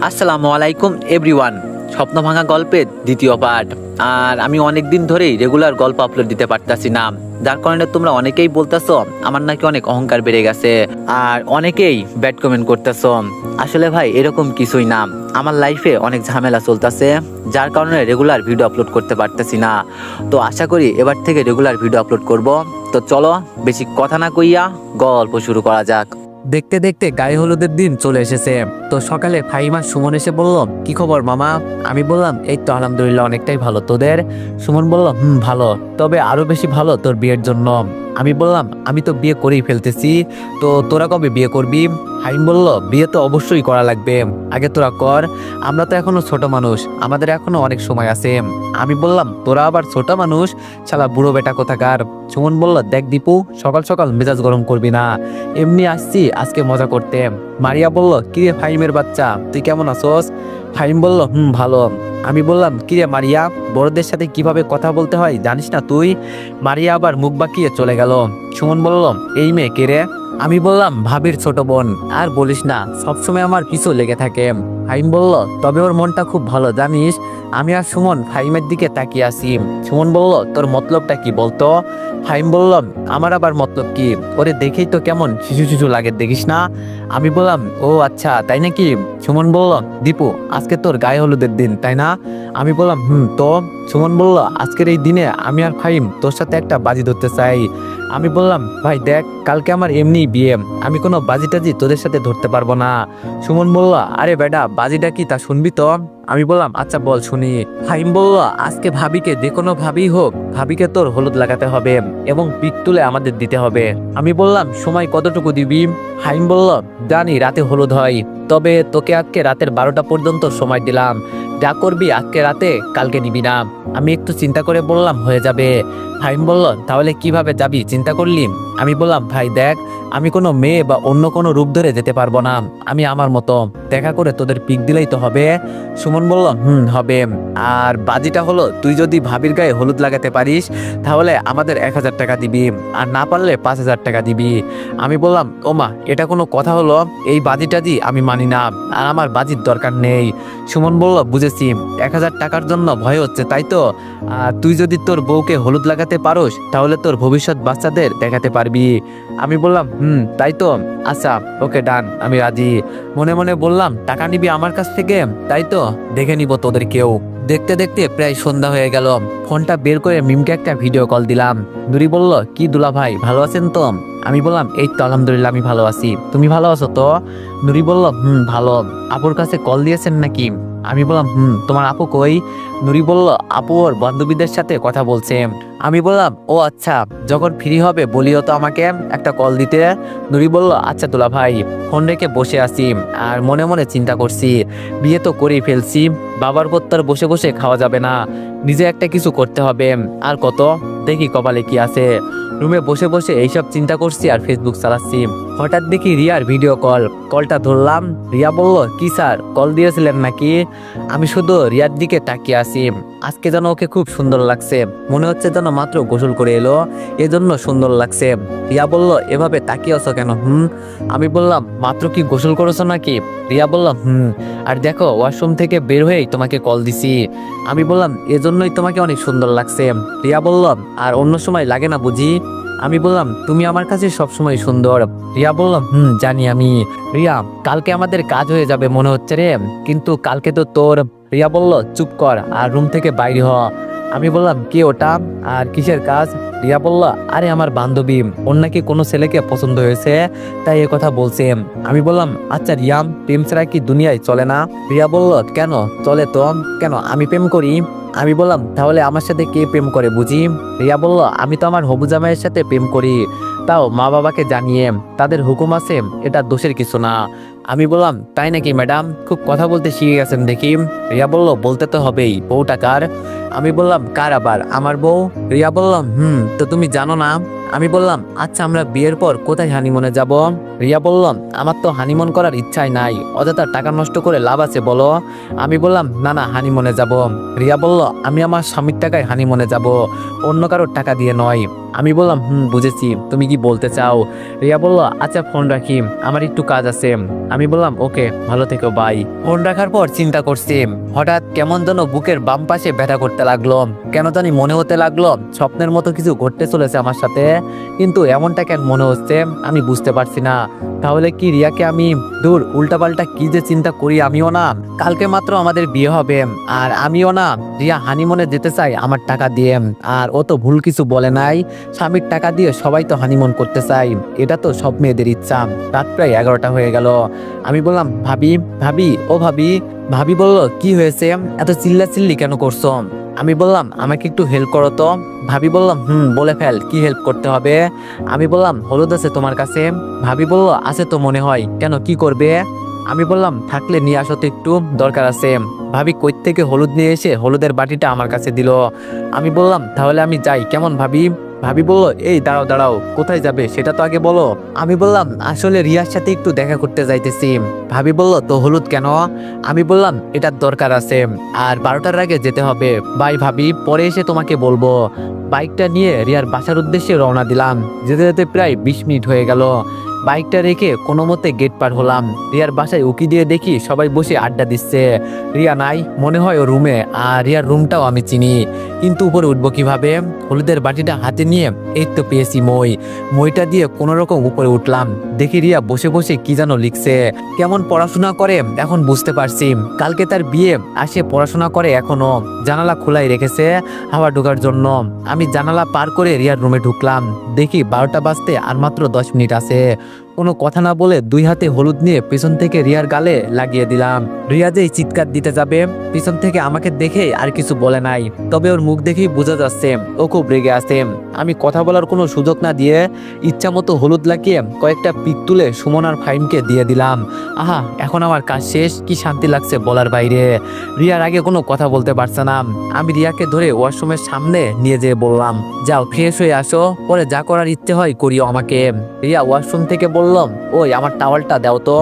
আসসালামু আলাইকুম এভরিওয়ান। স্বপ্ন ভাঙা গল্পের দ্বিতীয় পার্ট। আর আমি অনেক দিন ধরেই রেগুলার গল্প আপলোড দিতে পারতাছি না, যার কারণে তোমরা অনেকেই বলতেছো আমার নাকি অনেক অহংকার বেড়ে গেছে, আর অনেকেই ব্যাড কমেন্ট করতেছো। আসলে ভাই এরকম কিছুই না, আমার লাইফে অনেক ঝামেলা চলতেছে, যার কারণে রেগুলার ভিডিও আপলোড করতে পারতেছি না। তো আশা করি এবার থেকে রেগুলার ভিডিও আপলোড করব। তো চলো বেশি কথা না কইয়া গল্প শুরু করা যাক। দেখতে দেখতে গায়ে হলুদের দিন চলে এসেছে। তো সকালে ফাহিমা সুমন এসে বলল, কি খবর মামা? আমি বললাম, এই তো আলহামদুলিল্লাহ অনেকটাই ভালো। তোদের? সুমন বলল, ভালো, তবে আরো বেশি ভালো তোর বিয়ের জন্য। আমি বললাম, আমি তো বিয়ে করেই ফেলতেছি, তো তোরা কবে বিয়ে করবি? হাইম বলল, বিয়ে তো অবশ্যই করা লাগবে, আগে তোরা কর, আমরা তো এখনো ছোট মানুষ, আমাদের এখনো অনেক সময় আছে। আমি বললাম, তোরা আবার ছোট মানুষ, শালা বুড়ো বেটা কোথাকার। সুমন বলল, দেখ দীপু, সকাল সকাল মেজাজ গরম করবি না, এমনি আসছি আজকে মজা করতে। মারিয়া বলল, কিরে ফাহিমের বাচ্চা, তুই কেমন আছোস? ফাহিম বলল, ভালো। আমি বললাম, কিরে মারিয়া, বড়দের সাথে কিভাবে কথা বলতে হয় জানিস না তুই? মারিয়া আবার মুখ বাঁকিয়ে চলে গেল। সুমন বলল, এই মেয়ে কে রে? আমি বললাম, ভাবির ছোট বোন। আর বলিস না, সবসময় আমার পিছু লেগে থাকে। ফাহিম বলল, তবে ওর মনটা খুব ভালো জানিস। আমি আর সুমন ফাহিমের দিকে তাকিয়ে আছি। সুমন বলল, তোর মতলবটা কি বলতো? ফাহিম বলল, আমার আবার মতলব কি? ওরে দেখেই তো কেমন শিশু শিশু লাগে, দেখিস না? আমি বললাম, ও আচ্ছা তাই নাকি? সুমন বলল, দীপু, আজকে তোর গায়ে হলুদের দিন তাই না? আমি বললাম, তো? সুমন বলল, আজকের এই দিনে আমি আর ফাহিম তোর সাথে একটা বাজি ধরতে চাই। আমি বললাম, ভাই দেখ, কালকে আমার এমনি বিয়ে, আমি কোনো বাজি টাজি তোদের সাথে ধরতে পারবো না। সুমন বলল, আরে বেটা, বাজিটা কি তা শুনবি তো? আমি বললাম, আচ্ছা বল শুনি। ফাহিম বলল, আজকে ভাবিকে যে কোনো ভাবেই হোক, ভাবিকে তোর হলুদ লাগাতে হবে এবং পিক তুলে আমাদের দিতে হবে। আমি বললাম, সময় কতটুকু দিবি? ফাহিম বলল, জানি রাতে হলুদ হয়, তবে তোকে আজকে রাতের 12টা পর্যন্ত সময় দিলাম, যা করবি আজকে রাতে কালকে নিবি না। আমি একটু চিন্তা করে বললাম, হয়ে যাবে। ফাহিম বলল, তাহলে কিভাবে যাবি চিন্তা করলি? আমি বললাম, ভাই দেখ, আমি কোনো মেয়ে বা অন্য কোনো রূপ ধরে যেতে পারবো না, আমি আমার মতো দেখা করে তোদের পিক দিলেই তো হবে। সুমন বলল, হবে। আর বাজিটা হলো, তুই যদি ভাবির গায়ে হলুদ লাগাতে পারিস তাহলে আমাদের 1000 টাকা দিবি, আর না পারলে 5000 টাকা দিবি। আমি বললাম, ওমা, এটা কোনো কথা হলো? এই বাজিটাজি আমি মানি না, আর আমার বাজির দরকার নেই। সুমন বলল, বুঝেছি, 1000 টাকার জন্য ভয় হচ্ছে তাই তো? আর তুই যদি তোর বউকে হলুদ লাগাতে পারোস তাহলে তোর ভবিষ্যৎ বাচ্চাদের দেখাতে পারবি। আমি বললাম, তাই তো, আচ্ছা ওকে ডান, আমি রাজি। মনে মনে বললাম, টাকা নিবি আমার কাছ থেকে তাই তো? দেখে নিব তোদের কেউ। দেখতে দেখতে প্রায় সন্ধ্যা হয়ে গেল। ফোনটা বের করে মিমকে একটা ভিডিও কল দিলাম। নুরি বলল, কি দুলা ভাই, ভালো আছেন তো? আমি বললাম, এই তো আলহামদুলিল্লাহ আমি ভালো আছি, তুমি ভালো আছো তো? নুরি বলল, ভালো। আপুর কাছে কল দিয়েছেন নাকি? আমি বললাম, তোমার আপু কই? নুরি বলল, আপু ওর বান্ধবীদের সাথে কথা বলছে। আমি বললাম, ও আচ্ছা, যখন ফ্রি হবে বলিও তো আমাকে একটা কল দিতে। নুরি বলল, আচ্ছা দুলা ভাই। ফোন রেখে বসে আছি আর মনে মনে চিন্তা করছি, বিয়ে তো করেই ফেলছি, বাবার পর তার বসে বসে খাওয়া যাবে না, নিজে একটা কিছু করতে হবে। আর কত, দেখি কপালে কি আছে। রুমে বসে বসে এইসব চিন্তা করছি আর ফেসবুক চালাচ্ছি। হঠাৎ দেখি রিয়ার ভিডিও কল। কলটা ধরলাম। রিয়া বলল, কি স্যার, কল দিয়েছিলেন নাকি? আমি শুধু রিয়ার দিকে তাকিয়ে আছি। আজকে যেন ওকে খুব সুন্দর লাগছে, মনে হচ্ছে যেন মাত্র গোসল করে এলো, এজন্য সুন্দর লাগছে। রিয়া বলল, এভাবে তাকিয়ে আছো কেন? আমি বললাম, মাত্র কি গোসল করেছো নাকি? রিয়া বলল, আর দেখো, ওয়াশরুম থেকে বের হয়েই তোমাকে কল দিছি। আমি বললাম, এজন্যই তোমাকে অনেক সুন্দর লাগছে। রিয়া বলল, আর অন্য সময় লাগে না বুঝি? আমি বললাম, তুমি আমার কাছে সবসময় সুন্দর। রিয়া বলল, জানি আমি। রিয়া, কালকে আমাদের কাজ হয়ে যাবে মনে হচ্ছে রে, কিন্তু কালকে তো তোর। রিয়া বলল, চুপ কর আর রুম থেকে বাইরে হ। আমি বললাম, কে ওটা আর কিসের কাজ? রিয়া বলল, আরে আমার বান্ধবী, ওর নাকি কোনো ছেলেকে পছন্দ হয়েছে, তাই এ কথা বলছে। আমি বললাম, আচ্ছা রিয়া, প্রেম ছাড়া কি দুনিয়ায় চলে না? রিয়া বলল, কেন চলে তো, কেন আমি প্রেম করি? আমি বললাম, তাহলে আমার সাথে কে প্রেম করে বুঝি? রিয়া বলল, আমি তো আমার হবু জামাইয়ের সাথে প্রেম করি, তাও মা বাবাকে জানিয়ে, তাদের হুকুম আছে, এটা দোষের কিছু না। আমি বললাম, তাই নাকি ম্যাডাম, খুব কথা বলতে শিখে গেছেন দেখি। রিয়া বলল, বলতে তো হবেই, বউটা কার? আমি বললাম, কার আবার, আমার বউ। রিয়া বললাম, তো তুমি জানো না? আমি বললাম, আচ্ছা আমরা বিয়ের পর কোথায় হানিমুনে যাব? রিয়া বললাম, আমার তো হানিমুন করার ইচ্ছাই নাই, অযথা টাকা নষ্ট করে লাভ আছে বলো? আমি বললাম, না না, হানিমুনে যাব। রিয়া বলল, আমি আমার স্বামীর টাকায় হানিমুনে যাব, অন্য কারোর টাকা দিয়ে নয়। আমি বললাম বুঝেছি, তুমি কি বলতে চাও। রিয়া বলল আচ্ছা ফোন রাখি, আমার একটু কাজ আছে। আমি বললাম ওকে, ভালো থেকো বাই। ফোন রাখার পর চিন্তা করছি, হঠাৎ কেমন যেন বুকের বাম পাশে ব্যথা করতে লাগলো, কেন জানি মনে হতে লাগলো স্বপ্নের মতো কিছু ঘটতে চলেছে আমার সাথে, কিন্তু এমনটা কেন মনে হচ্ছে আমি বুঝতে পারছি না। তাহলে কি রিয়াকে আমি দূর উল্টাপাল্টা কি যে চিন্তা করি আমিও না। কালকে মাত্র আমাদের বিয়ে হবে, আর আমিও না রিয়া হানিমুনে যেতে চাই আমার টাকা দিয়ে, আর ও তো ভুল কিছু বলে নাই, স্বামীর টাকা দিয়ে সবাই তো হানিমুন করতে চাই, এটা তো সব মেয়েদের ইচ্ছা। রাত প্রায় 11টা হয়ে গেল। আমি বললাম ভাবি ভাবি ও ভাবি। ভাবি বলল কি হয়েছে, এত চিল্লাচিল্লি কেন করছো। আমি বললাম আমাকে একটু হেল্প করো তো। ভাবি বললাম বলে ফেল, কি হেল্প করতে হবে। আমি বললাম হলুদ আছে তোমার কাছে। ভাবি বলল আছে তো মনে হয়, কেন কি করবে। আমি বললাম থাকলে নিয়ে আসো তো, একটু দরকার আছে। ভাবি কই থেকে হলুদ নিয়ে এসে হলুদের বাটিটা আমার কাছে দিল। আমি বললাম তাহলে আমি যাই কেমন ভাবি। ভাবি বলল এই দাঁড়াও দাঁড়াও, কোথায় যাবে সেটা তো আগে বলো। আমি বললাম আসলে রিয়ার সাথে একটু দেখা করতে যাইতেছি। ভাবি বলল তো হলুদ কেন। আমি বললাম এটার দরকার আছে, আর 12টার আগে যেতে হবে। বাই ভাবি, পরে এসে তোমাকে বলবো। বাইকটা নিয়ে রিয়ার বাসার উদ্দেশ্যে রওনা দিলাম। যেতে যেতে প্রায় 20 মিনিট হয়ে গেল। বাইকটা রেখে কোনো মতে গেট পার হলাম। রিয়ার বাসায় উকি দিয়ে দেখি সবাই বসে আড্ডা দিচ্ছে। রিয়া নাই, মনে হয় ও রুমে, আর রিয়ার রুমটাও আমি চিনি, কিন্তু উপরে উঠবো কিভাবে। হলুদের বাটিটা হাতে নিয়ে এই তো পেয়েছি মইটা দিয়ে কোনো রকম উপরে উঠলাম। দেখি রিয়া বসে বসে কি যেন লিখছে, কেমন পড়াশোনা করে এখন বুঝতে পারছি। কালকে তার বিয়ে, আসে পড়াশোনা করে এখনো। জানালা খোলাই রেখেছে হাওয়া ঢোকার জন্য। আমি জানালা পার করে রিয়ার রুমে ঢুকলাম। দেখি 12টা বাজতে আর মাত্র 10 মিনিট আছে। কোনো কথা না বলে 2 হাতে হলুদ নিয়ে পেছন থেকে রিয়ার গালে লাগিয়ে দিলাম। রিয়া যেই চিৎকার দিতে যাবে, পিছন থেকে আমাকে দেখে আর কিছু বলে নাই, তবে ওর মুখ দেখেই বোঝা যাচ্ছে ও খুব রেগে আছে। আমি কথা বলার কোনো সুযোগ না দিয়ে ইচ্ছা মতো হলুদ লাগিয়ে কয়েকটা পিক তুলে সুমন আর ফাইমকে দিয়ে দিলাম। আহা, এখন আমার কাজ শেষ, কি শান্তি লাগছে বলার বাইরে। রিয়ার আগে কোনো কথা বলতে পারছে না। আমি রিয়াকে ধরে ওয়াশরুমের সামনে নিয়ে যেয়ে বললাম যাও ফ্রেশ হয়ে আসো, পরে যা করার ইচ্ছে হয় করিও আমাকে। রিয়া ওয়াশরুম থেকে বললাম ওই আমার টাওয়ালটা দাও তো।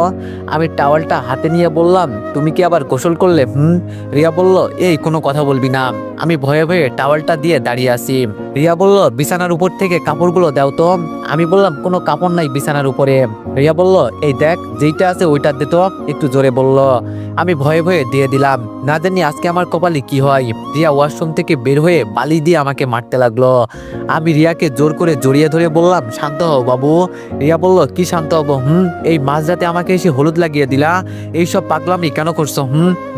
আমি টাওয়ালটা হাতে নিয়ে বললাম তুমি কি আবার গোসল করলে। রিয়া বলল এই কোনো কথা বলবি না। আমি ভয়ে ভয়ে টাওয়ালটা দিয়ে দাঁড়িয়ে আছি। রিয়া বলল বিছানার উপর থেকে কাপড়গুলো দাও তো। আমি বললাম কোনো কাপড় নাই বিছানার উপরে। রিয়া বলল এই দেখ যেইটা আছে ওইটা দে তো, একটু জোরে বলল। আমি ভয়ে ভয়ে দিয়ে দিলাম, না জানি আজকে আমার কপালে কি হয়। রিয়া ওয়াশরুম থেকে বের হয়ে বালি দিয়ে আমাকে মারতে লাগলো। আমি রিয়াকে জোর করে জড়িয়ে ধরে বললাম শান্ত হও বাবু। রিয়া বলল কি শান্ত হবো, এই মাঝরাতে আমাকে এসে হলুদ লাগিয়ে দিলা, এইসব পাগলামি কেন করছো।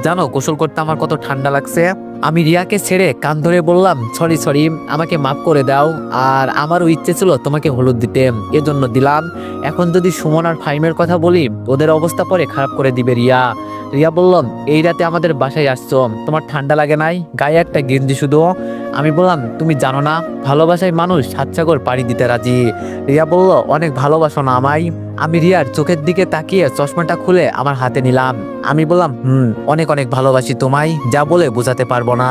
জানো গোসল করতে আমার কত ঠান্ডা লাগছে। আমি রিয়াকে ছেড়ে কান ধরে বললাম সরি সরি, আমাকে মাফ করে দাও, আর আমারও ইচ্ছে ছিল তোমাকে হলুদ দিতে, এজন্য দিলাম। এখন যদি সুমন আর ফাইমের কথা বলি, ওদের অবস্থা পরে খারাপ করে দিবে রিয়া। রিয়া বললাম এই রাতে আমাদের বাসায় আসছো, তোমার ঠান্ডা লাগে নাই, গায়ে একটা গেঞ্জি শুধু। আমি বললাম তুমি জানো না ভালোবাসায় মানুষ 7 সাগর পাড়ি দিতে রাজি। রিয়া বলল অনেক ভালোবাসো না আমায়। আমি রিয়ার চোখের দিকে তাকিয়ে চশমাটা খুলে আমার হাতে নিলাম। আমি বললাম অনেক অনেক ভালোবাসি তোমায়, যা বলে বোঝাতে পারবো না।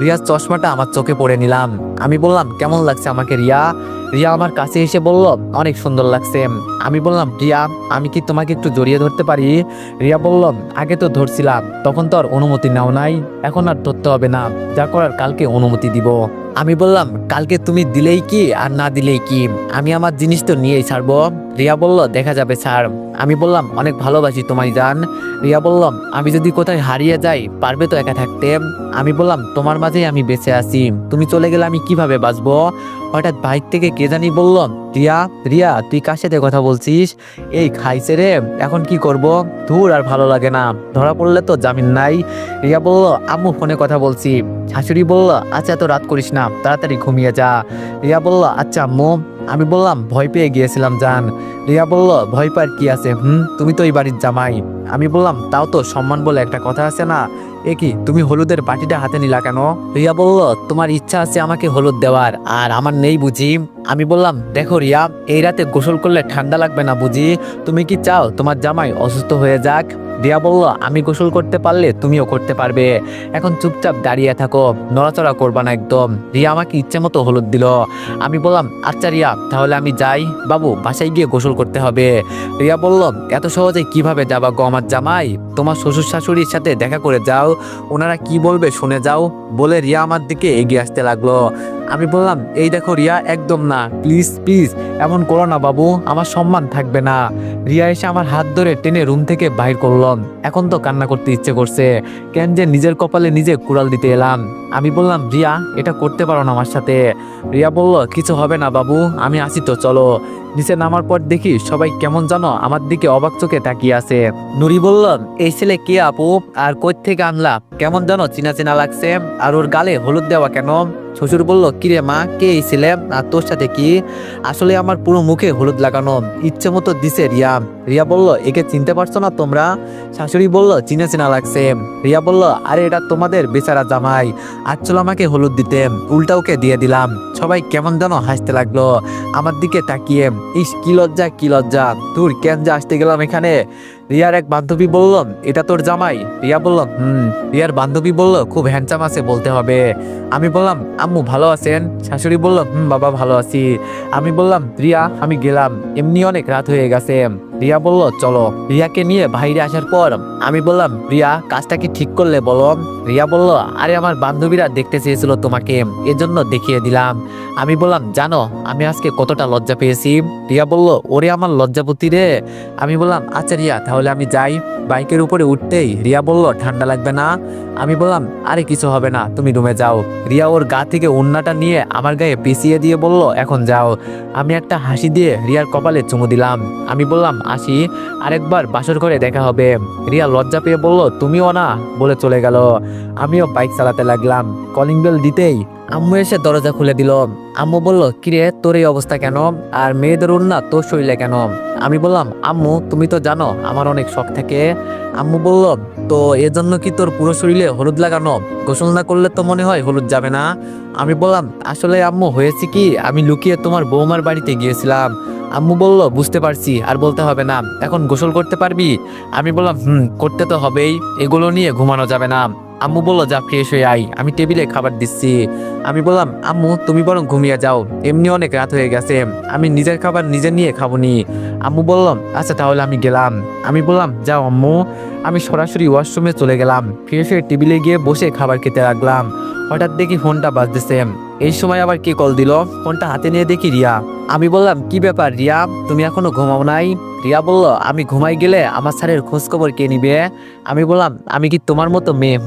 রিয়ার চশমাটা আমার চোখে পড়ে নিলাম। আমি বললাম কেমন লাগছে আমাকে রিয়া। রিয়া আমার কাছে এসে বলল অনেক সুন্দর লাগছে। আমি বললাম রিয়া আমি কি তোমাকে একটু জড়িয়ে ধরতে পারি। রিয়া বলল আগে তো ধরছিলাম, তখন তো আর অনুমতি নাও নাই, এখন আর ধরতে হবে না, যা করার কালকে অনুমতি দিব। আমি বললাম কালকে তুমি দিলেই কি আর না দিলেই কি, আমি আমার জিনিস তো নিয়েই ছাড়বো। রিয়া বলল দেখা যাবে স্যার। আমি বললাম অনেক ভালোবাসি তোমায় জান। রিয়া বললাম আমি যদি কোথায় হারিয়ে যাই পারবে তো একা থাকতে। আমি বললাম তোমার মাঝেই আমি বেঁচে আছি, তুমি চলে গেলে আমি কিভাবে বাঁচবো। হঠাৎ বাইক থেকে কে জানি বলল রিয়া রিয়া তুই কার সাথে কথা বলছিস, এই খাইছে রে, এখন কি করব, ধুর আর ভালো লাগে না, ধরা পড়লে তো জামিন নাই। রিয়া বলল আম্মু ফোনে কথা বলছি। শাশুড়ি বলল আচ্ছা তো রাত করিস না, তাড়াতাড়ি ঘুমিয়ে যা। রিয়া বলল আচ্ছা আম্মু। আমি বললাম ভয় পেয়ে গিয়েছিলাম জান। রিয়া বলল ভয় পার কি আছে, তুমি তো এই বাড়ির জামাই। আমি বললাম তাও তো সম্মান বলে একটা কথা আছে না, এ কি তুমি হলুদের বাটিটা হাতে নিলা কেন। রিয়া বলল তোমার ইচ্ছা আছে আমাকে হলুদ দেওয়ার, আর আমার নেই বুঝি। আমি বললাম দেখো রিয়া এই রাতে গোসল করলে ঠান্ডা লাগবে না বুঝি, তুমি কি চাও তোমার জামাই অসুস্থ হয়ে যাক। রিয়া বলল, আমি গোসল করতে পারলে তুমিও করতে পারবে, এখন চুপচাপ দাঁড়িয়ে থাকো, নড়াচড়া করবা না একদম। রিয়া আমাকে ইচ্ছে মতো হলুদ দিল। আমি বললাম, আচ্ছা রিয়া, তাহলে আমি যাই, বাবু বাসায় গিয়ে গোসল করতে হবে। রিয়া বলল, এত সহজে কিভাবে যাবা গো আমার জামাই, তোমার শ্বশুর শাশুড়ির সাথে দেখা করে যাও, ওনারা কি বলবে শুনে যাও, বলে রিয়া আমার দিকে এগিয়ে আসতে লাগলো। আমি বললাম, এই দেখো রিয়া, একদম না, প্লিজ প্লিজ এমন করো না বাবু, আমার সম্মান থাকবে না। রিয়া এসে আমার হাত ধরে টেনে রুম থেকে বাইর করলাম। এখন তো কান্না করতে ইচ্ছে করছে, কেন যে নিজের কপালে নিজে কুড়াল দিতে এলাম। আমি বললাম, রিয়া এটা করতে পারো না আমার সাথে। রিয়া বলল, কিছু হবে না বাবু, আমি আসি তো, চলো। নিচে নামার পর দেখি সবাই কেমন জানো আমার দিকে অবাক চোখে তাকিয়ে আছে। নুরি বলল, এই ছেলে কে আপু, আর কই থেকে আনলা, কেমন জানো চিনা চিনা লাগছে, আর ওর গালে হলুদ দেওয়া কেন? শ্বশুর বলল, কিরে মা, কে এই ছেলে, আর তোর সাথে কি? আসলে আমার পুরো মুখে হলুদ লাগানো, ইচ্ছে মতো দিছে রিয়া। রিয়া বলল, একে চিনতে পারছো না তোমরা? শাশুড়ি বলল, চিনা চিনা লাগছে। রিয়া বলল, আরে এটা তোমাদের বেচারা জামাই, আসছিল আমাকে হলুদ দিতে, উল্টা ওকে দিয়ে দিলাম। সবাই কেমন যেন হাসতে লাগলো আমার দিকে তাকিয়ে। ইস, কি লজ্জা কি লজ্জা, তোর কেন যে আসতে গেলাম এখানে। রিয়ার এক বান্ধবী বলল, এটা তোর জামাই? রিয়া বলল, রিয়ার বান্ধবী বলল, খুব হ্যান্ডসাম আছে বলতে হবে। আমি বললাম, আম্মু ভালো আছেন? শাশুড়ি বলল, বাবা ভালো আছি। আমি বললাম, রিয়া আমি গেলাম, এমনি অনেক রাত হয়ে গেছে। রিয়া বলল, চলো। রিয়াকে নিয়ে বাইরে আসার পর আমি বললাম, রিয়া কাজটা কি ঠিক করলে বলো? রিয়া বলল, আরে আমার বান্ধবীরা দেখতে চেয়েছিল তোমাকে, এজন্য দেখিয়ে দিলাম। আমি বললাম, জানো আমি আজকে কতটা লজ্জা পেয়েছি? রিয়া বলল, ওরে আমার লজ্জাপতি রে। আমি বললাম, আচ্ছা রিয়া, তাহলে আমি যাই। বাইকের উপরে উঠতেই রিয়া বলল, ঠান্ডা লাগবে না? আমি বললাম, আরে কিছু হবে না, তুমি রুমে যাও। রিয়া ওর গা থেকে ওড়নাটা নিয়ে আমার গায়ে পিছিয়ে দিয়ে বলল, এখন যাও। আমি একটা হাসি দিয়ে রিয়ার কপালে চুমু দিলাম। আমি বললাম, আসি, আরেকবার বাসর ঘরে দেখা হবে। রিয়া লজ্জা পেয়ে বলল, তুমিও না, বলে চলে গেল। আমিও বাইক চালাতে লাগলাম। কলিং বেল দিতেই আম্মু এসে দরজা খুলে দিল। আম্মু বলল, কিরে তোর এই অবস্থা কেন, আর মেয়েদের ওড়না তোর শরীরে কেন? আমি বললাম, আম্মু তুমি তো জানো আমার অনেক শখ থাকে। আম্মু বলল, তো এজন্য কি তোর পুরো শরীরে হলুদ লাগানো? গোসল না করলে তো মনে হয় হলুদ যাবে না। আমি বললাম, আসলে আম্মু হয়েছে কি, আমি লুকিয়ে তোমার বৌমার বাড়িতে গিয়েছিলাম। আম্মু বলল, বুঝতে পারছি, আর বলতে হবে না, এখন গোসল করতে পারবি? আমি বললাম, করতে তো হবেই, এগুলো নিয়ে ঘুমানো যাবে না। আম্মু বলল, যা ফ্রেশ হয়ে আই, আমি টেবিলে খাবার দিচ্ছি। আমি বললাম, আম্মু তুমি বরং ঘুমিয়ে যাও, এমনি অনেক রাত হয়ে গেছে, আমি নিজের খাবার নিজে নিয়ে খাবনি। আম্মু বলল, আচ্ছা তাহলে আমি গেলাম। আমি বললাম, যাও আম্মু। আমি সরাসরি ওয়াশরুমে চলে গেলাম। ফ্রেশ হয়ে টেবিলে গিয়ে বসে খাবার খেতে লাগলাম। হঠাৎ দেখি ফোনটা বাজতেছে। এই সময় আবার কে কল দিল? ফোনটা হাতে নিয়ে দেখি রিয়া। আমি বললাম, কি ব্যাপার রিয়া, তুমি এখনো ঘুমাও নাই? রিয়া বলল, আমি ঘুমাই গেলে আমার স্যারের খোঁজ খবর কে নিবে? আমি বললাম, আমি কি তোমার মতো মেয়ে?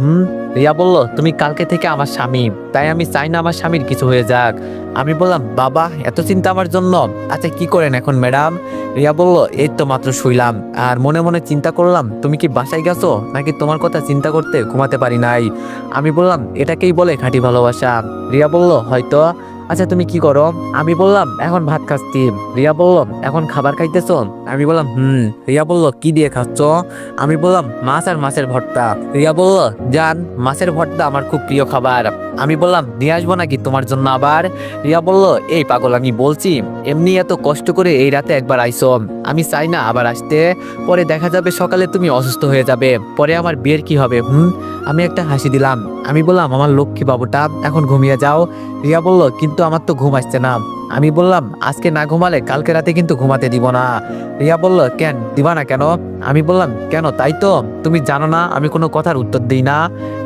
রিয়া বলল, তুমি কালকে থেকে আমার স্বামী, তাই আমি চাই না আমার স্বামীর কিছু হয়ে যাক। আমি বললাম, বাবা এত চিন্তা আমার জন্য? আচ্ছা কি করেন এখন ম্যাডাম? রিয়া বলল, এই তো মাত্র শুইলাম, আর মনে মনে চিন্তা করলাম তুমি কি বাসায় গেছো, নাকি তোমার কথা চিন্তা করতে ঘুমাতে পারি নাই। আমি বললাম, এটাকেই বলে খাঁটি ভালোবাসা। রিয়া বলল, হয়তো। আচ্ছা তুমি কি করো? আমি বললাম, এখন ভাত খাচ্ছি। রিয়া বলল, এখন খাবার খাইতেছো? আমি বললাম, রিয়া বলল, কি দিয়ে খাচ্ছ? আমি বললাম, মাছ আর মাছের ভর্তা। রিয়া বলল, জান, মাছের ভর্তা আমার খুব প্রিয় খাবার। আমি বললাম, নিয়ে আসবো নাকি তোমার জন্য আবার? রিয়া বলল, এই পাগল, আমি বলছি এমনি এত কষ্ট করে এই রাতে একবার আইসো, আমি চাই না আবার আসতে, পরে দেখা যাবে সকালে তুমি অসুস্থ হয়ে যাবে, পরে আমার বিয়ের কি হবে? আমি একটা হাসি দিলাম। আমি বললাম, আমার লক্ষ্মী বাবুটা, এখন ঘুমিয়ে যাও। রিয়া বলল, কিন্তু আমার তো ঘুম আসছে না। আমি বললাম, আজকে না ঘুমালে কালকে রাতে কিন্তু ঘুমাতে দিব না। রিয়া বলল, কেন দিবা না কেন? আমি বললাম, কেন তাই তো, তুমি জানো না আমি কোনো কথার উত্তর দিই না।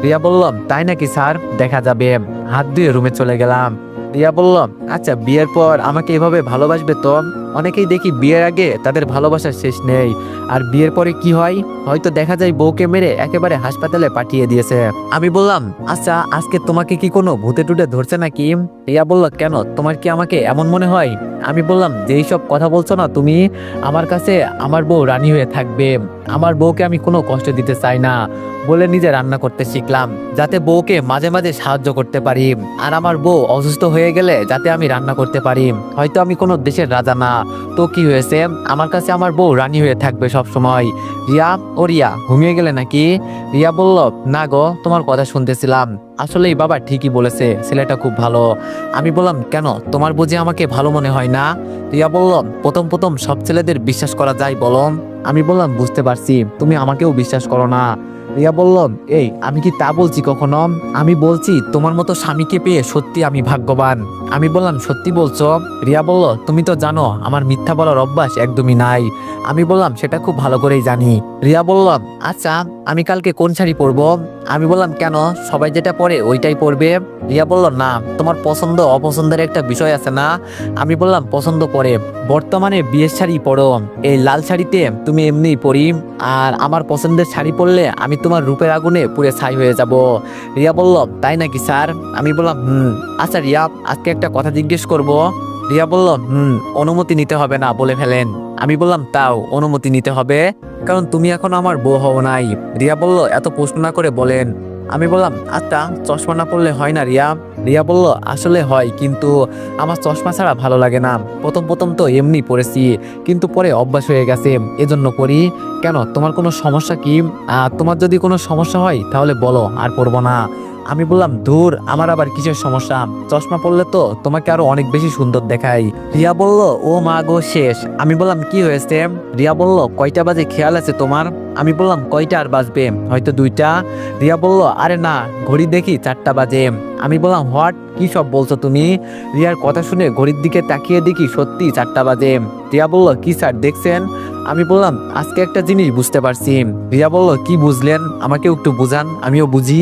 রিয়া বলল, তাই নাকি স্যার, দেখা যাবে। হাত ধুয়ে রুমে চলে গেলাম। রিয়া বলল, আচ্ছা বিয়ের পর আমাকে এভাবে ভালোবাসবে তো? অনেকেই দেখি বিয়ের আগে তাদের ভালোবাসার শেষ নেই, আর বিয়ের পরে কি হয়, হয়তো দেখা যায় বউকে মেরে একেবারে হাসপাতালে পাঠিয়ে দিয়েছে। আমি বললাম, আচ্ছা আজকে তোমাকে কি কোনো ভূতে টুটে ধরছে নাকি? রিয়া বলল, কেন, তোমার কি আমাকে এমন মনে হয়? আমি বললাম, যেই সব কথা বলছো না তুমি, আমার কাছে আমার বউ রানী হয়ে থাকবে, আমার বউকে আমি কোনো কষ্ট দিতে চাই না বলে নিজে রান্না করতে শিখলাম, যাতে বউকে মাঝে মাঝে সাহায্য করতে পারি, আর আমার বউ অসুস্থ হয়ে গেলে যাতে আমি রান্না করতে পারি। হয়তো আমি কোনো দেশের রাজা না, তো কি হয়েছে, আমার কাছে আমার বউ রানী হয়ে থাকবে সব সময়। রিয়া, ও রিয়া, ঘুমিয়ে গেলে নাকি? রিয়া বলল, না গো, তোমার কথা শুনতেছিলাম, আসলেই বাবা ঠিকই বলেছে, ছেলেটা খুব ভালো। আমি বললাম, কেন, তোমার বুঝি আমাকে ভালো মনে হয় না? রিয়া বলল, প্রথম প্রথম সব ছেলেদের বিশ্বাস করা যায় বলো? আমি বললাম বুঝতে পারছি, তুমি আমাকেও বিশ্বাস করো না। রিয়া বলল, এই আমি কি তা বলছি কখনো? আমি বলছি তোমার মতো স্বামীকে পেয়ে সত্যি আমি ভাগ্যবান। আমি বললাম সত্যি বলছো? রিয়া বলল, তুমি তো জানো আমার মিথ্যা বলার অভ্যাস একদমই নাই। আমি বললাম সেটা খুব ভালো করেই জানি। রিয়া বলল, আচ্ছা আমি কালকে কোন শাড়ি পরবো? আমি বললাম কেন, সবাই যেটা পরে ওইটাই পরবে। রিয়া বলল, না তোমার পছন্দ অপছন্দের একটা বিষয় আছে না? আমি বললাম পছন্দ করে বর্তমানে বিয়ের শাড়ি পরো, এই লাল শাড়িতে তুমি এমনিই পরি, আর আমার পছন্দের শাড়ি পরলে আমি তোমার রূপের আগুনে পুড়ে ছাই হয়ে যাব। রিয়া বলল, তাই নাকি স্যার? আমি বললাম আচ্ছা রিয়া, আজকে একটা কথা জিজ্ঞেস করব। রিয়া বলল, অনুমতি নিতে হবে না, বলে ফেলেন। আমি বললাম তাও অনুমতি নিতে হবে, কারণ তুমি এখন আমার বউ হও নাই। রিয়া বলল, এত প্রশ্ন না করে বলেন। আমি বললাম আচ্ছা চশমা না পড়লে হয় না রিয়া? রিয়া বলল, আসলে হয়, কিন্তু আমার চশমা ছাড়া ভালো লাগে না। প্রথম প্রথম তো এমনি পড়েছি, কিন্তু পরে অভ্যাস হয়ে গেছে, এজন্য পড়ি। কেন, তোমার কোনো সমস্যা কি? তোমার যদি কোনো সমস্যা হয় তাহলে বলো, আর পড়বো না। আমি বললাম ধুর, আমার আবার কিসের সমস্যা? চশমা পরলে তো তোমাকে আরো অনেক বেশি সুন্দর দেখাই। রিয়া বলল, ও মা গো শেষ। আমি বললাম কি হয়েছে? রিয়া বলল, কয়টা বাজে খেয়াল আছে তোমার? আমি বললাম কয়টা আর বাজবে, হয়তো 2টা। রিয়া বলল, আরে না, ঘড়ি দেখি 4টা বাজে। আমি বললাম হোয়াট, কি সব বলছো তুমি? রিয়ার কথা শুনে ঘড়ির দিকে তাকিয়ে দেখি সত্যি 4টা বাজে। রিয়া বলল, কি স্যার দেখছেন? আমি বললাম আজকে একটা জিনিস বুঝতে পারছি। রিয়া বলল, কি বুঝলেন? আমাকে একটু বুঝান, আমিও বুঝি।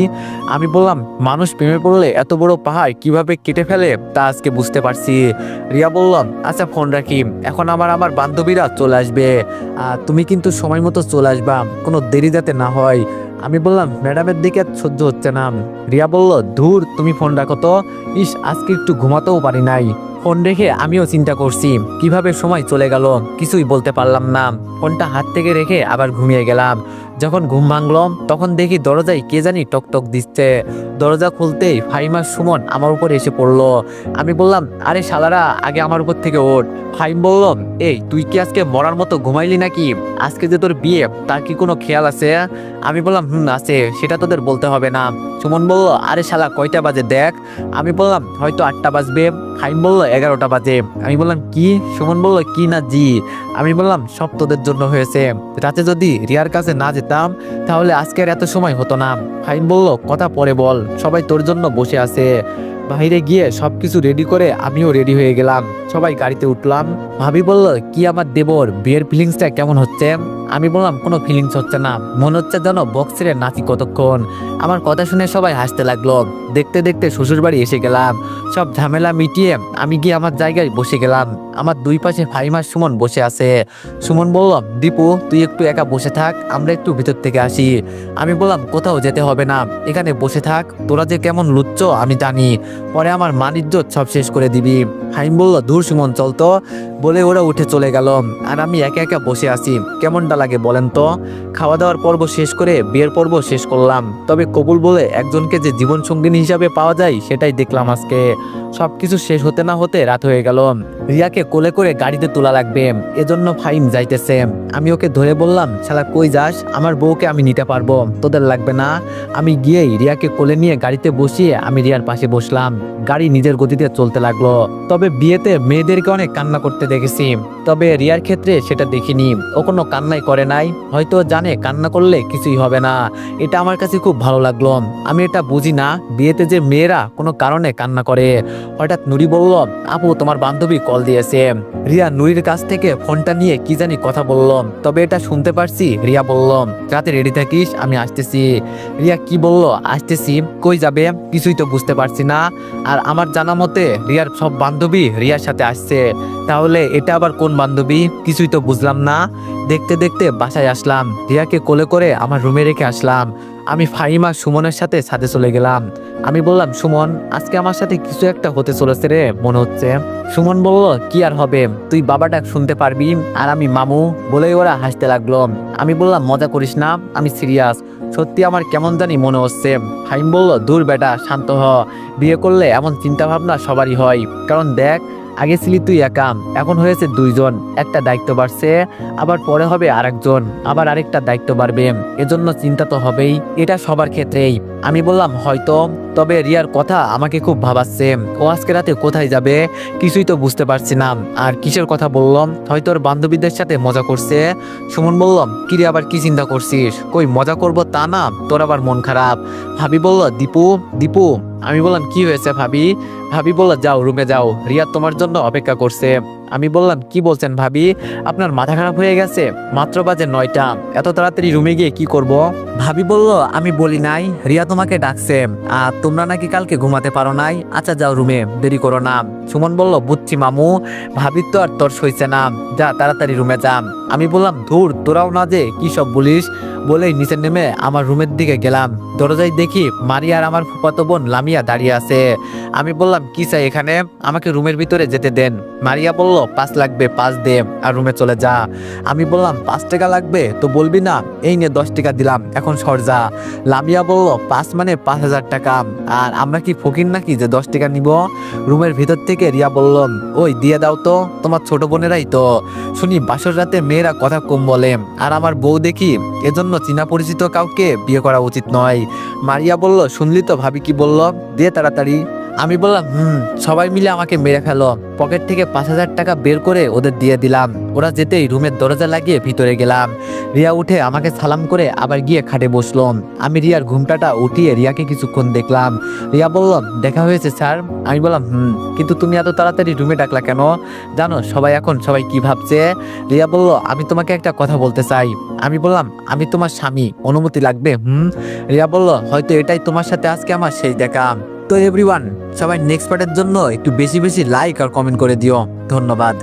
আমি বললাম মানুষ প্রেমে পড়লে এত বড় পাহাড় কিভাবে কেটে ফেলে তা আজকে বুঝতে পারছি। রিয়া বলল, আচ্ছা ফোন রাখি, এখন আমার বান্ধবীরা চলে আসবে, তুমি কিন্তু সময় মতো চলে আসবা, কোনো দেরি যাতে না হয়। আমি বললাম ম্যাডামের দিকে আর সহ্য হচ্ছে না। রিয়া বলল, ধুর তুমি ফোন রাখো তো, ইস আজকে একটু ঘুমাতেও পারি নাই। ফোন রেখে আমিও চিন্তা করছি কিভাবে সময় চলে গেল, কিছুই বলতে পারলাম না। ফোনটা হাত থেকে রেখে আবার ঘুমিয়ে গেলাম। যখন ঘুম ভাঙলো তখন দেখি দরজায় কে জানি টকটক দিচ্ছে। দরজা খুলতেই ফাহিমা সুমন আমার উপর এসে পড়লো। আমি বললাম, আরে শালারা, আগে আমার উপর থেকে ওঠ। ফাহিম বলল, এই তুই কি আজকে মরার মতো ঘুমাইলি নাকি? আজকে যে তোর বিয়ে, তার কি কোনো খেয়াল আছে? আমি বললাম আছে, সেটা তোদের বলতে হবে না। সুমন বলল, আরে শালা কয়টা বাজে দেখ। আমি বললাম হয়তো 8টা বাজবে। ফাহিম বলল, 11টা বাজে। আমি বললাম কি? সুমন বলল, কি না জি। আমি বললাম সব তোদের জন্য হয়েছে, রাতে যদি রিয়ার কাছে না যেতাম তাহলে আজকের এত সময় হতো না। ফাহিম বলল, কথা পরে বল, সবাই তোর জন্য বসে আছে। বাইরে গিয়ে সবকিছু রেডি করে আমিও রেডি হয়ে গেলাম, সবাই গাড়িতে উঠলাম। ভাবি বলল, কি আমার দেবর, বিয়ের ফিলিংসটা কেমন হচ্ছে? আমি বললাম কোনো ফিলিংস হচ্ছে না, মনে হচ্ছে যেন বক্সের নাচি কতক্ষণ। আমার কথা শুনে সবাই হাসতে লাগলো। দেখতে দেখতে শ্বশুর বাড়ি এসে গেলাম। সব ঝামেলা মিটিয়ে আমি গিয়ে আমার জায়গায় বসে গেলাম। আমার দুই পাশে ফাহিমা সুমন বসে আছে। সুমন বলল, দীপু তুই একটু একা বসে থাক, আমরা একটু ভিতর থেকে আসি। আমি বললাম কোথাও যেতে হবে না, এখানে বসে থাক, তোরা যে কেমন লুচ্ছ আমি জানি, পরে আমার মান ইজ্জত সব শেষ করে দিবি। ফাহিম বলল, ধুর সুমন চল তো, বলে ওরা উঠে চলে গেল। আর আমি একা একা বসে আছি, কেমনটা লাগে বলেন তো? খাওয়া দাওয়ার পর্ব শেষ করে বিয়ের পর্ব শেষ করলাম, তবে কবুল বলে একজনকে যে জীবন সঙ্গিনী হিসাবে পাওয়া যায় সেটাই দেখলাম আজকে। সবকিছু শেষ হতে না হতে রাত হয়ে গেল। রিয়াকে কোলে করে গাড়িতে তোলা লাগবে, এজন্য ফাহিম যাইতেছে। আমি ওকে ধরে বললাম, শালা কই যাস, আমার বউকে আমি নিতে পারবো, তোদের লাগবে না। আমি গিয়েই রিয়াকে কোলে নিয়ে গাড়িতে বসিয়ে আমি রিয়ার পাশে বসলাম। গাড়ি নিজের গতিতে চলতে লাগলো। তবে বিয়েতে মেয়েদেরকে অনেক কান্না করতে দেখেছি, তবে রিয়ার ক্ষেত্রে সেটা দেখিনি। ও কোনো কান্নাই করে নাই, হয়তো জানে কান্না করলে কিছুই হবে না। এটা আমার কাছে খুব ভালো লাগলো। আমি এটা বুঝি না, বিয়েতে যে মেয়েরা কোনো কারণে কান্না করে। হঠাৎ নুরি বলল, আপু তোমার বান্ধবী কল দিয়েছে। রিয়া নুরির কাছ থেকে ফোনটা নিয়ে কি জানি কথা বলল, তবে এটা শুনতে পারছি রিয়া বলল, রাতে রেডি থাকিস, আমি আসতেছি। রিয়া কি বলল আসতেছি, কই যাবে কিছুই তো বুঝতে পারছি না। আর আমার জানা মতে রিয়ার সব বান্ধবী রিয়ার সাথে আসছে, তাহলে এটা আবার কোন বান্ধবী কিছুই তো বুঝলাম না। দেখতে দেখতে বাসায় আসলাম, রিয়াকে কোলে করে আমার রুমে রেখে আসলাম। আমি ফাহিমা সুমনের সাথে ছাদে চলে গেলাম। আমি বললাম, সুমন আজকে আমার সাথে কিছু একটা হতে চলেছে রে মনে হচ্ছে। সুমন বলল, কি আর হবে, তুই বাবা ডাক শুনতে পারবি আর আমি মামু, বলেই ওরা হাসতে লাগলো। আমি বললাম, মজা করিস না, আমি সিরিয়াস, সত্যি আমার কেমন জানি মনে হচ্ছে। ফাহিম বলল, দূর বেটা শান্ত হ, বিয়ে করলে এমন চিন্তা ভাবনা সবারই হয়, কারণ দেখ আগে ছিলি তুই একা, এখন হয়েছে 2জন, একটা দায়িত্ব বাড়ছে, আবার পরে হবে আরেকজন, আবার আরেকটা দায়িত্ব বাড়বে, এজন্য চিন্তা তো হবেই, এটা সবার ক্ষেত্রেই। আমি বললাম হয়তো, তবে রিয়ার কথা আমাকে খুব ভাবাচ্ছে। ও আজকে রাতে কোথায় যাবে কিছুই তো বুঝতে পারছি না। আর কিসের কথা বললাম, হয়তো ওর বান্ধবীদের সাথে মজা করছে। সুমন বললাম কি রে, আবার কি চিন্তা করছিস? কই মজা করব তা না, তোর আবার মন খারাপ। ভাবি বলল দীপু দীপু। আমি বললাম কি হয়েছে ভাবি? ভাবি বলল যাও রুমে যাও, রিয়া তোমার জন্য অপেক্ষা করছে। আমি বললাম কি বলছেন ভাবি, আপনার মাথা খারাপ হয়ে গেছে? মাত্র বাজে 9টা, এত তাড়াতাড়ি রুমে গিয়ে কি করব? ভাবি বলল আমি বলি নাই রিয়া তোমাকে ডাকছে, আর তোমরা নাকি কালকে ঘুমাতে পারো নাই। আচ্ছা যাও রুমে, দেরি করো না। সুমন বলল বুঝছি মামু, ভাবির তো আর তোর সইছে না, যা তাড়াতাড়ি রুমে যা। আমি বললাম ধুর তোরাও না যে কি সব বলিস। বলেই নিচে নেমে আমার রুমের দিকে গেলাম। দরজায় দেখি মারিয়া আর আমার ফুফাতো বোন লামিয়া দাঁড়িয়ে আছে। আমি বললাম কি চাই এখানে, আমাকে রুমের ভিতরে যেতে দেন। মারিয়া বলল 5 লাগবে, 5 দে আর রুমে চলে যা। আমি বললাম 5 টাকা লাগবে তো বলবি না, এই নে 10 টাকা দিলাম, এখন সর যা। লামিয়া বলল 5 মানে 5,000 টাকা, আর আমরা কি ফকির নাকি যে 10 টাকা নিব? রুমের ভিতর থেকে রিয়া বলল ওই দিয়ে দাও তো, তোমার ছোট বোনেরাই তো। শুনি বাসর রাতে মেয়েরা কথা কম বলে, আর আমার বউ দেখি, এজন্য চীনা পরিচিত কাউকে বিয়ে করা উচিত নয়। মারিয়া বলল শুনলি তো ভাবি কি বলল, দিয়ে তাড়াতাড়ি। আমি বললাম সবাই মিলে আমাকে মেরে ফেলো। পকেট থেকে 5,000 টাকা বের করে ওদের দিয়ে দিলাম। ওরা যেতেই রুমের দরজা লাগিয়ে ভিতরে গেলাম। রিয়া উঠে আমাকে সালাম করে আবার গিয়ে খাটে বসলো। আমি রিয়ার ঘুমটাটা উঠিয়ে রিয়াকে কিছুক্ষণ দেখলাম। রিয়া বলল দেখা হয়েছে স্যার। আমি বললাম কিন্তু তুমি এত তাড়াতাড়ি রুমে ডাকলা কেন? জানো সবাই কি ভাবছে? রিয়া বলল আমি তোমাকে একটা কথা বলতে চাই। আমি বললাম আমি তোমার স্বামী, অনুমতি লাগবে? রিয়া বলল হয়তো এটাই তোমার সাথে আজকে আমার শেষ দেখা। তো এভরিওয়ান, সবাই নেক্সট পার্টের জন্য একটু বেশি বেশি লাইক আর কমেন্ট করে দিও। ধন্যবাদ।